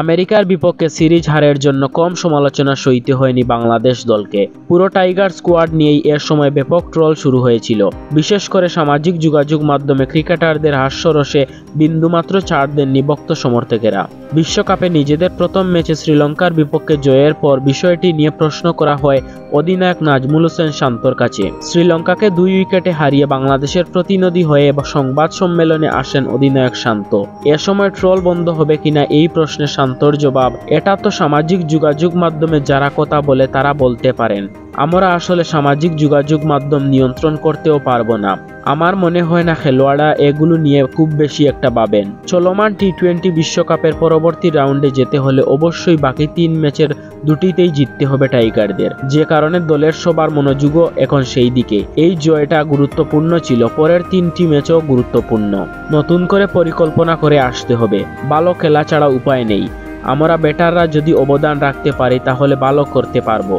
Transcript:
আমেরিকার বিপক্ষে সিরিজ হারের জন্য কম সমালোচনা সইতে হয়নি বাংলাদেশ দলকে। পুরো টাইগার স্কোয়াড নিয়েই এর সময় ব্যাপক ট্রল শুরু হয়েছিল। বিশেষ করে সামাজিক যোগাযোগ মাধ্যমে ক্রিকেটারদের হাস্যরসে বিন্দুমাত্র ছাড় দেননি ভক্ত সমর্থকেরা। বিশ্বকাপে নিজেদের প্রথম ম্যাচে শ্রীলঙ্কার বিপক্ষে জয়ের পর বিষয়টি নিয়ে প্রশ্ন করা হয় অধিনায়ক নাজমুল হোসেন শান্তর কাছে। শ্রীলঙ্কাকে 2 উইকেটে হারিয়ে বাংলাদেশের প্রতিনিধি হয়ে সংবাদ সম্মেলনে আসেন অধিনায়ক শান্ত। এ সময় ট্রল বন্ধ হবে কিনা এই প্রশ্নে শান্তর জবাব, এটা তো সামাজিক যোগাযোগ মাধ্যমে যারা কথা বলে তারা বলতে পারেন, আমরা আসলে সামাজিক যোগাযোগ মাধ্যম নিয়ন্ত্রণ করতেও পারবো না। আমার মনে হয় না খেলোয়াড়রা এগুলো নিয়ে খুব বেশি একটা ভাবেন। চলমান টি-20 বিশ্বকাপের পরবর্তী রাউন্ডে যেতে হলে অবশ্যই বাকি 3 ম্যাচের 2টিতেই জিততে হবে টাইগারদের, যে কারণে দলের সবার মনোযোগও এখন সেই দিকে। এই জয়টা গুরুত্বপূর্ণ ছিল, পরের 3টি ম্যাচও গুরুত্বপূর্ণ। নতুন করে পরিকল্পনা করে আসতে হবে, ভালো খেলা ছাড়া উপায় নেই। আমরা ব্যাটাররা যদি অবদান রাখতে পারি তাহলে ভালো করতে পারবো।